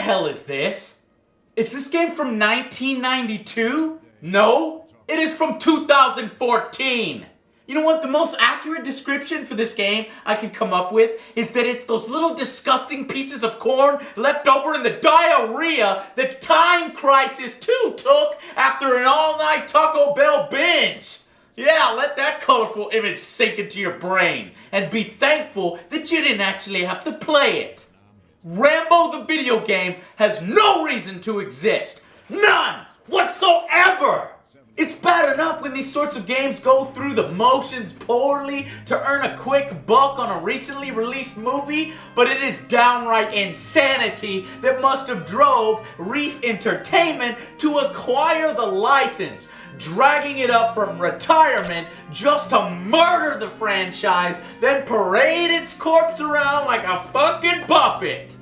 hell is this? Is this game from 1992? No, it is from 2014. You know what? The most accurate description for this game I can come up with is that it's those little disgusting pieces of corn left over in the diarrhea that Time Crisis 2 took after an all-night Taco Bell binge. Yeah, let that colorful image sink into your brain and be thankful that you didn't actually have to play it. Rambo the video game has no reason to exist. None whatsoever! It's bad enough when these sorts of games go through the motions poorly to earn a quick buck on a recently released movie, but it is downright insanity that must have drove Reef Entertainment to acquire the license, dragging it up from retirement just to murder the franchise, then parade its corpse around like a fucking puppet.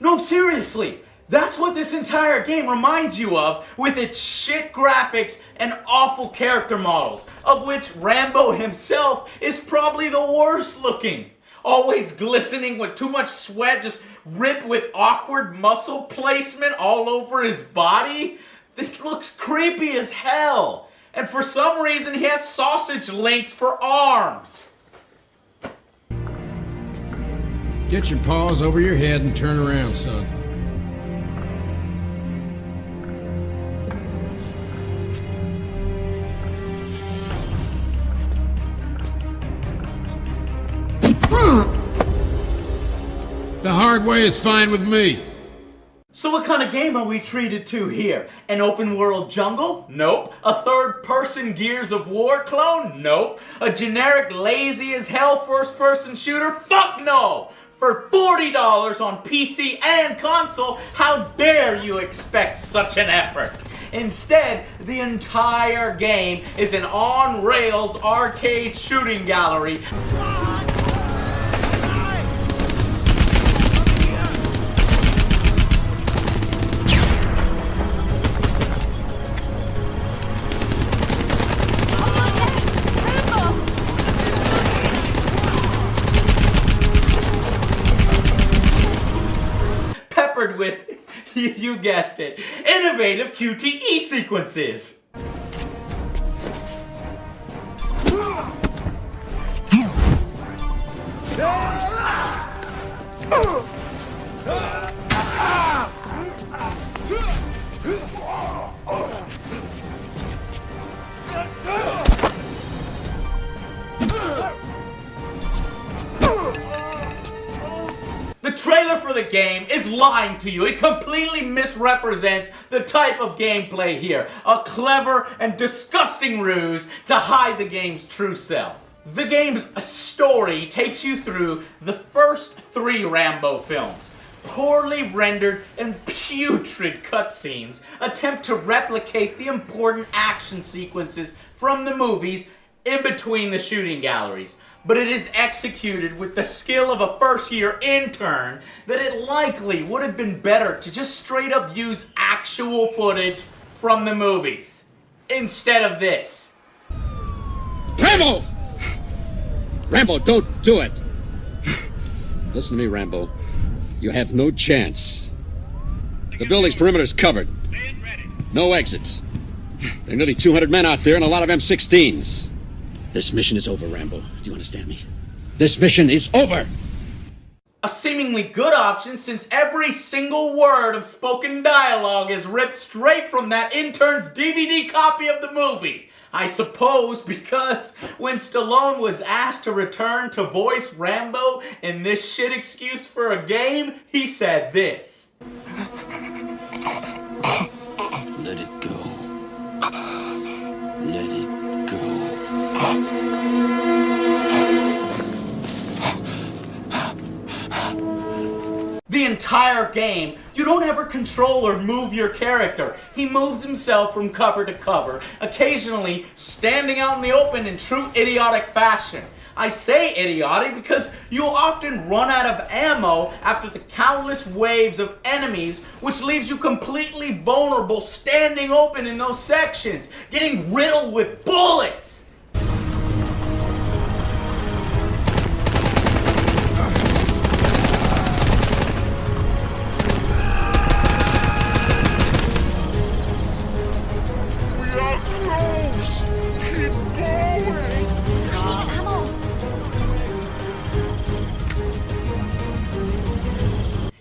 No, seriously, that's what this entire game reminds you of, with its shit graphics and awful character models, of which Rambo himself is probably the worst looking. Always glistening with too much sweat, just ripped with awkward muscle placement all over his body. This looks creepy as hell. And for some reason he has sausage links for arms. Get your paws over your head and turn around, son. The hard way is fine with me. So what kind of game are we treated to here? An open world jungle? Nope. A third person Gears of War clone? Nope. A generic lazy as hell first person shooter? Fuck no! For $40 on PC and console, how dare you expect such an effort? Instead, the entire game is an on-rails arcade shooting gallery. With, you guessed it, innovative QTE sequences. The trailer for the game is lying to you. It completely misrepresents the type of gameplay here. A clever and disgusting ruse to hide the game's true self. The game's story takes you through the first 3 Rambo films. Poorly rendered and putrid cutscenes attempt to replicate the important action sequences from the movies in between the shooting galleries. But it is executed with the skill of a first-year intern that it likely would have been better to just straight up use actual footage from the movies instead of this. Rambo! Rambo, don't do it! Listen to me, Rambo. You have no chance. The building's perimeter is covered. No exits. There are nearly 200 men out there and a lot of M16s. This mission is over, Rambo. Do you understand me? This mission is over! A seemingly good option since every single word of spoken dialogue is ripped straight from that intern's DVD copy of the movie. I suppose because when Stallone was asked to return to voice Rambo in this shit excuse for a game, he said this. Let it go. Let it go. The entire entire game, you don't ever control or move your character. He moves himself from cover to cover, occasionally standing out in the open in true idiotic fashion. I say idiotic because you'll often run out of ammo after the countless waves of enemies, which leaves you completely vulnerable standing open in those sections, getting riddled with bullets.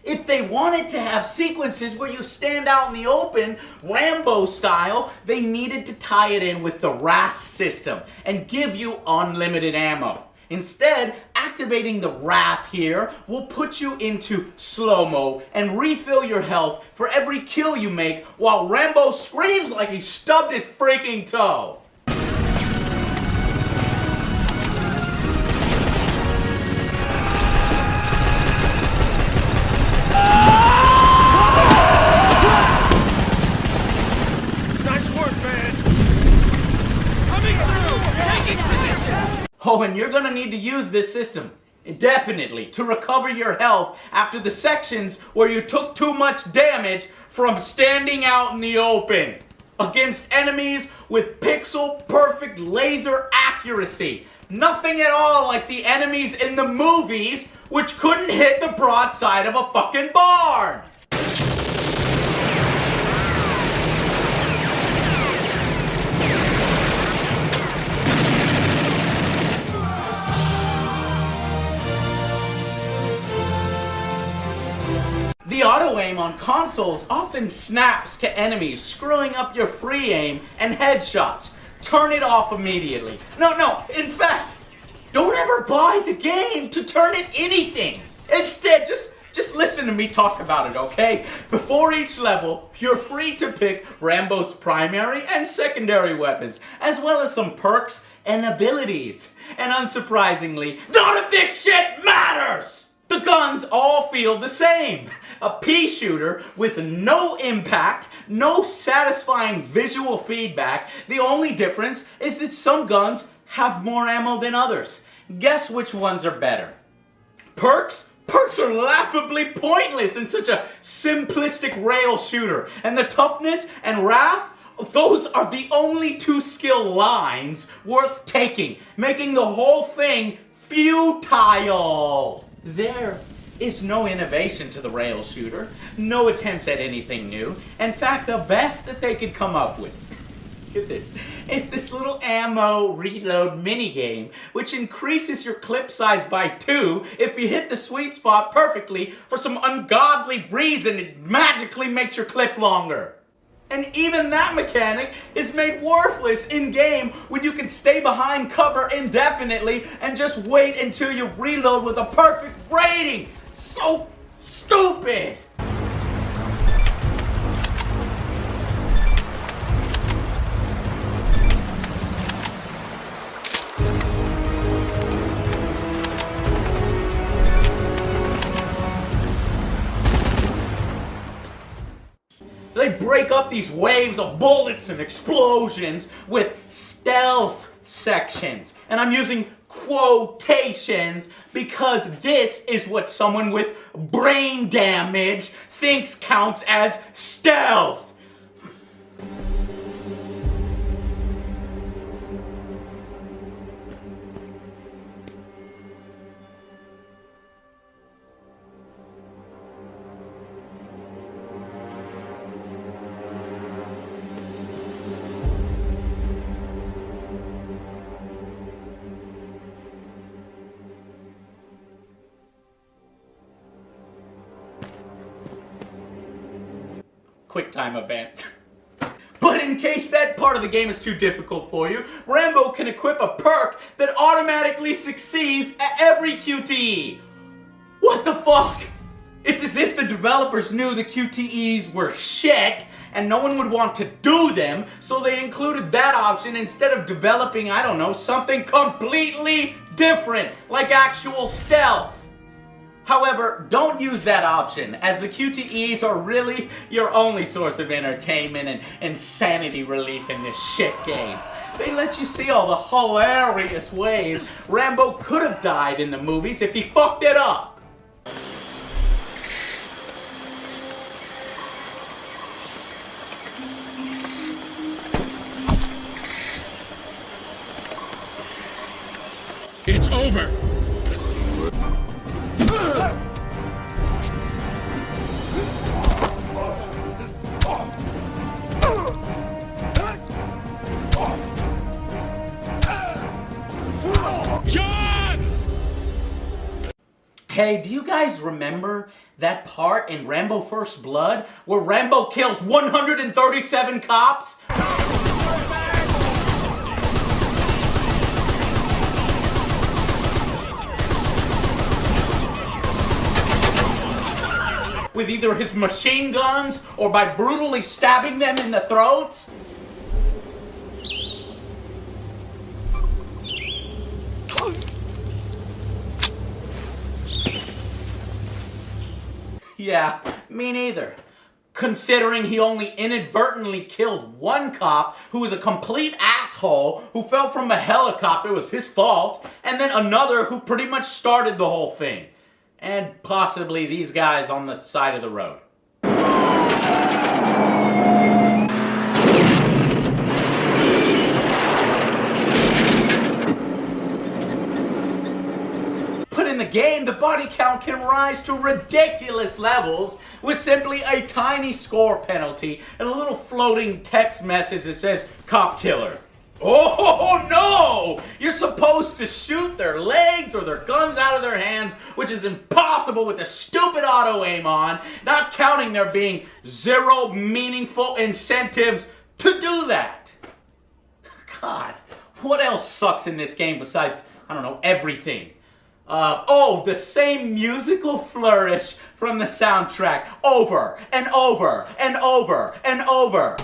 If they wanted to have sequences where you stand out in the open, Rambo style, they needed to tie it in with the Wrath system and give you unlimited ammo. Instead, activating the Wrath here will put you into slow-mo and refill your health for every kill you make while Rambo screams like he stubbed his freaking toe. Oh, and you're gonna need to use this system indefinitely to recover your health after the sections where you took too much damage from standing out in the open against enemies with pixel perfect laser accuracy. Nothing at all like the enemies in the movies, which couldn't hit the broadside of a fucking barn. The auto-aim on consoles often snaps to enemies, screwing up your free aim and headshots. Turn it off immediately. No, in fact, don't ever buy the game to turn it anything. Instead, just listen to me talk about it, okay? Before each level, you're free to pick Rambo's primary and secondary weapons, as well as some perks and abilities. And unsurprisingly, none of this shit matters! The guns all feel the same. A pea shooter with no impact, no satisfying visual feedback. The only difference is that some guns have more ammo than others. Guess which ones are better? Perks? Perks are laughably pointless in such a simplistic rail shooter. And the toughness and wrath? Those are the only two skill lines worth taking, making the whole thing futile. There is no innovation to the rail shooter, no attempts at anything new. In fact, the best that they could come up with, get this, is this little ammo reload minigame, which increases your clip size by 2 if you hit the sweet spot perfectly. For some ungodly reason, it magically makes your clip longer. And even that mechanic is made worthless in-game when you can stay behind cover indefinitely and just wait until you reload with a perfect rating. So stupid! They break up these waves of bullets and explosions with stealth sections. And I'm using quotations because this is what someone with brain damage thinks counts as stealth. Quick time event. But in case that part of the game is too difficult for you, Rambo can equip a perk that automatically succeeds at every QTE. What the fuck? It's as if the developers knew the QTEs were shit and no one would want to do them, so they included that option instead of developing, I don't know, something completely different, like actual stealth. However, don't use that option, as the QTEs are really your only source of entertainment and sanity relief in this shit game. They let you see all the hilarious ways Rambo could have died in the movies if he fucked it up. It's over! Hey, do you guys remember that part in Rambo First Blood where Rambo kills 137 cops? With either his machine guns or by brutally stabbing them in the throats? Yeah, me neither. Considering he only inadvertently killed one cop who was a complete asshole who fell from a helicopter, it was his fault, and then another who pretty much started the whole thing. And possibly these guys on the side of the road. In the game, the body count can rise to ridiculous levels with simply a tiny score penalty and a little floating text message that says cop killer. Oh no! You're supposed to shoot their legs or their guns out of their hands, which is impossible with the stupid auto aim on, not counting there being zero meaningful incentives to do that. God, what else sucks in this game besides, I don't know, everything? The same musical flourish from the soundtrack over and over and over and over.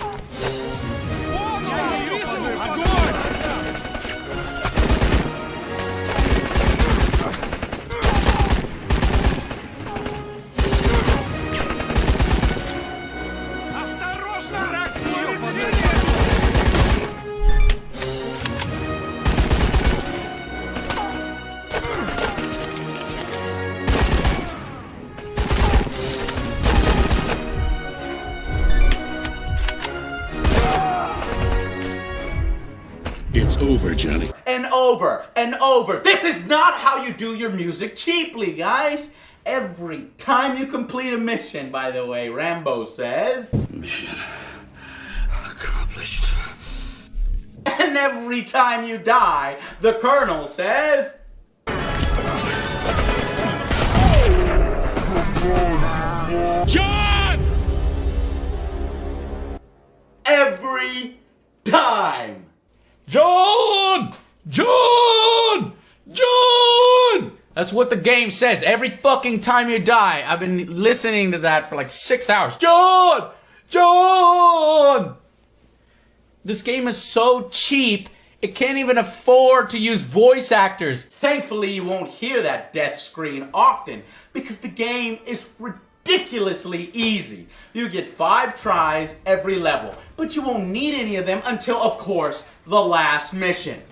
It's over, Johnny. And over and over. This is not how you do your music cheaply, guys. Every time you complete a mission, by the way, Rambo says. Mission accomplished. And every time you die, the Colonel says. John! Every time. John! John! John! That's what the game says every fucking time you die. I've been listening to that for like 6 hours. John! John! This game is so cheap, it can't even afford to use voice actors. Thankfully, you won't hear that death screen often because the game is ridiculously easy. You get 5 tries every level, but you won't need any of them until, of course, the last mission.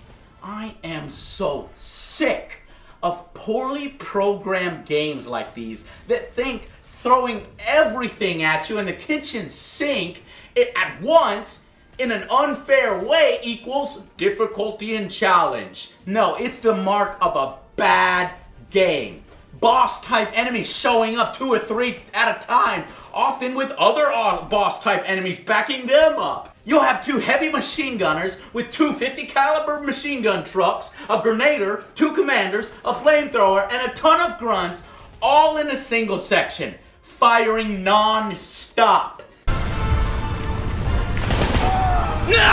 I am so sick of poorly programmed games like these that think throwing everything at you in the kitchen sink at once in an unfair way equals difficulty and challenge. No, it's the mark of a bad game. Boss-type enemies showing up 2 or 3 at a time, often with other boss-type enemies backing them up. You'll have 2 heavy machine gunners with 2 50 caliber machine gun trucks, a grenader, 2 commanders, a flamethrower, and a ton of grunts, all in a single section, firing non-stop. No!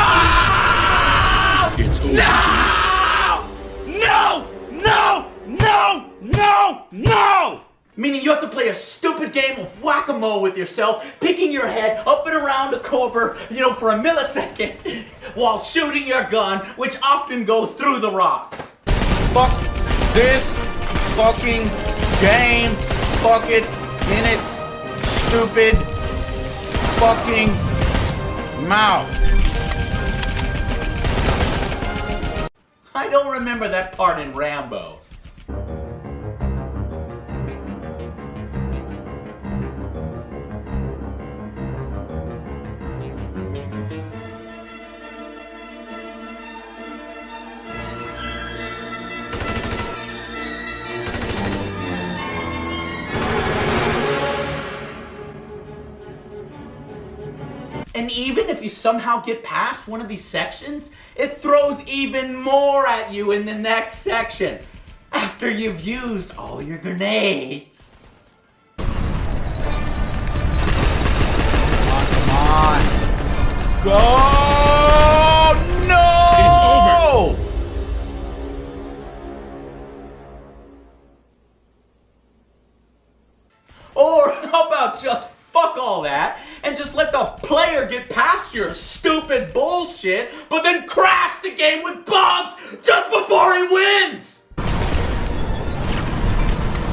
It's over, No! No! No! No! No! No! Meaning you have to play a stupid game of whack-a-mole with yourself, picking your head up and around a cover, for a millisecond, while shooting your gun, which often goes through the rocks. Fuck this fucking game. Fuck it in its stupid fucking mouth. I don't remember that part in Rambo. And even if you somehow get past one of these sections, it throws even more at you in the next section, after you've used all your grenades. Come on. Go! No! It's over. Or how about just fuck all that and just let the player get past your stupid bullshit, but then crash the game with bugs just before he wins? The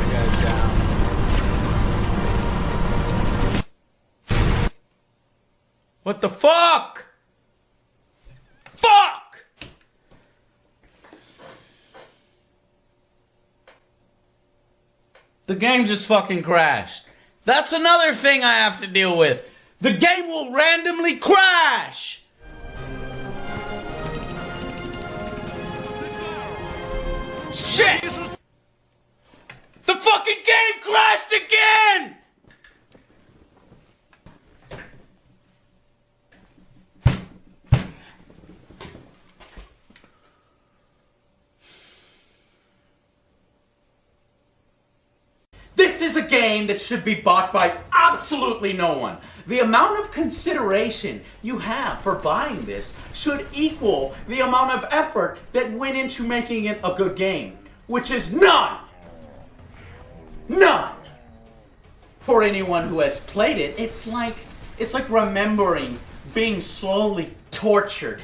guy's down. What the fuck? Fuck! The game just fucking crashed. That's another thing I have to deal with. The game will randomly crash. Shit! The fucking game crashed again! This is a game that should be bought by absolutely no one. The amount of consideration you have for buying this should equal the amount of effort that went into making it a good game, which is none. None. For anyone who has played it, it's like remembering being slowly tortured,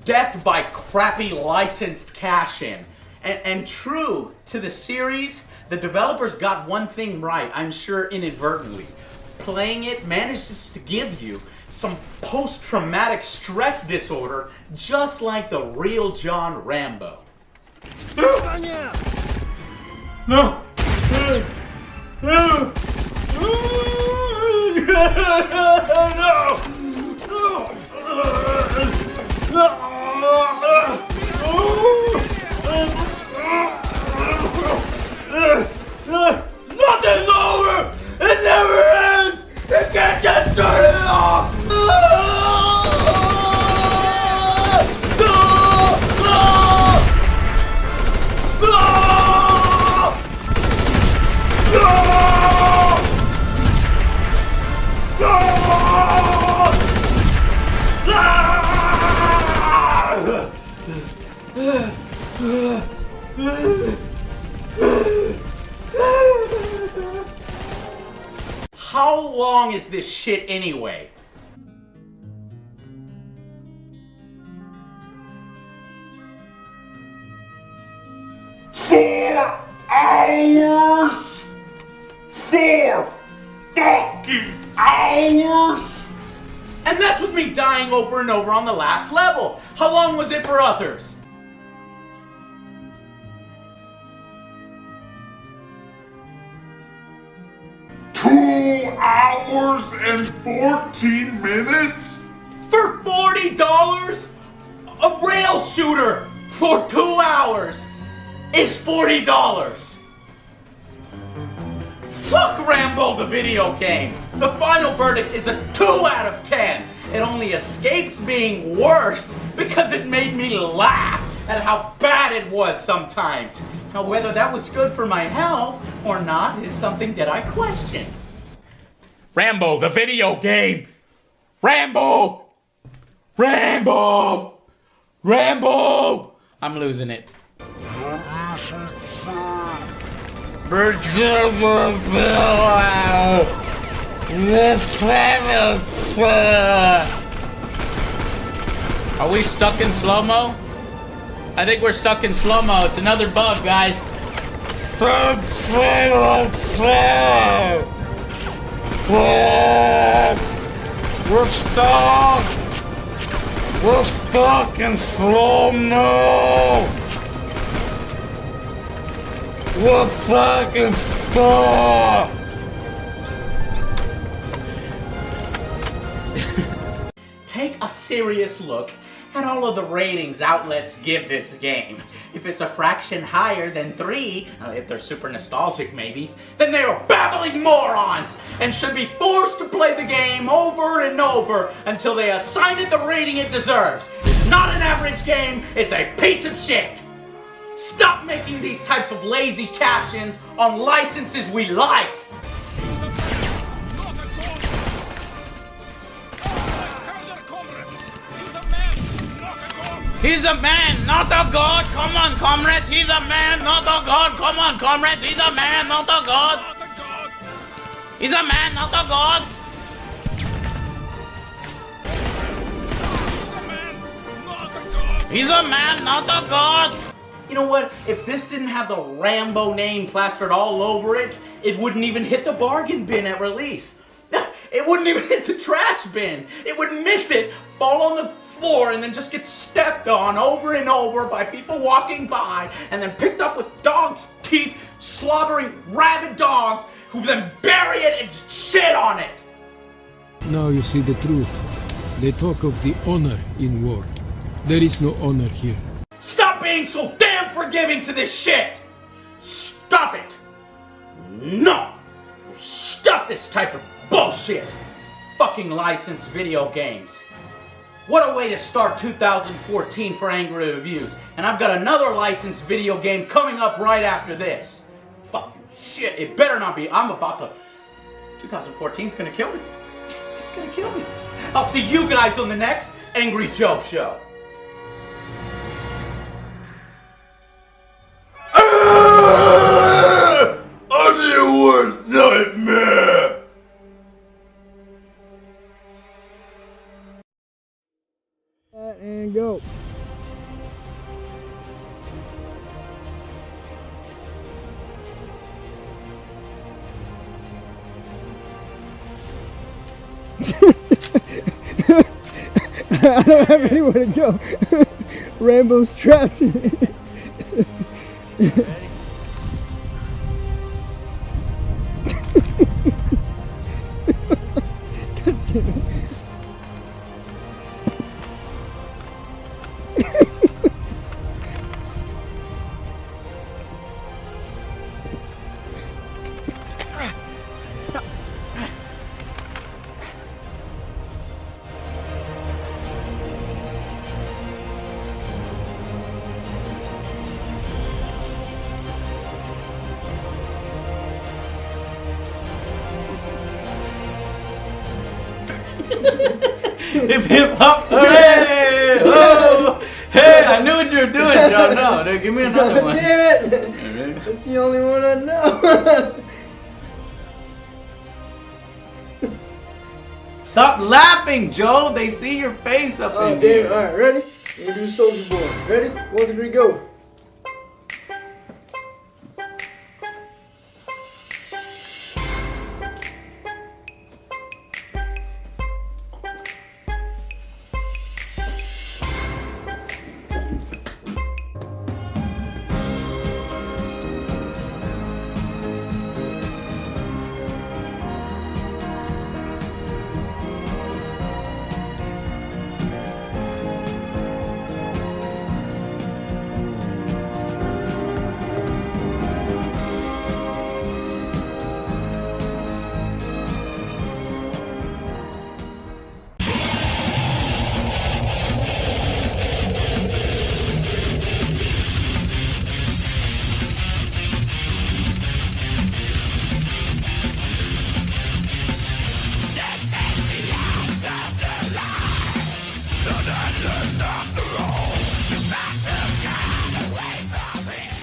death by crappy licensed cash-in. And true to the series, the developers got one thing right, I'm sure inadvertently. Playing it manages to give you some post-traumatic stress disorder just like the real John Rambo. No! No! No! Nothing's over! It never ends! You can't just turn it off! How long is this shit anyway? Four hours! 4 fucking hours! And that's with me dying over and over on the last level. How long was it for others? $2 and 14 minutes? For $40? A rail shooter for 2 hours is $40. Fuck Rambo the video game. The final verdict is a 2 out of 10. It only escapes being worse because it made me laugh at how bad it was sometimes. Now whether that was good for my health or not is something that I question. Rambo, the video game! Rambo! Rambo! Rambo! I'm losing it. Are we stuck in slow-mo? I think we're stuck in slow-mo. It's another bug, guys. We're stuck! We're stuck in slow-mo! We're fucking stuck! Take a serious look at all of the ratings outlets give this game. If it's a fraction higher than 3, if they're super nostalgic maybe, then they are babbling morons and should be forced to play the game over and over until they assign it the rating it deserves. It's not an average game, it's a piece of shit. Stop making these types of lazy cash-ins on licenses we like. He's a man, not a god. Come on, comrades. He's a man, not a god. Come on, comrades. He's a man, not a god. He's a man, not a god. He's a man, not a god. You know what? If this didn't have the Rambo name plastered all over it, it wouldn't even hit the bargain bin at release. It wouldn't even hit the trash bin. It would miss it, fall on the floor, and then just get stepped on over and over by people walking by, and then picked up with dogs' teeth, slobbering rabid dogs, who then bury it and shit on it. Now you see the truth. They talk of the honor in war. There is no honor here. Stop being so damn forgiving to this shit! Stop it! No! Stop this type of bullshit! Fucking licensed video games. What a way to start 2014 for angry reviews. And I've got another licensed video game coming up right after this. Fucking shit, it better not be. I'm about to... 2014's gonna kill me. It's gonna kill me. I'll see you guys on the next Angry Joe Show. I'm your worst nightmare! And go. I don't have anywhere to go. Rambo's trapped in it. God damn it. Hip hip hop, hooray! Oh! Hey, I knew what you were doing, Joe. No, dude, give me another one. Damn it! That's the only one I know. Stop laughing, Joe. They see your face up in Oh, damn here. it. Alright, ready? You do Soldier Boy. Ready? 1, 2, 3, go.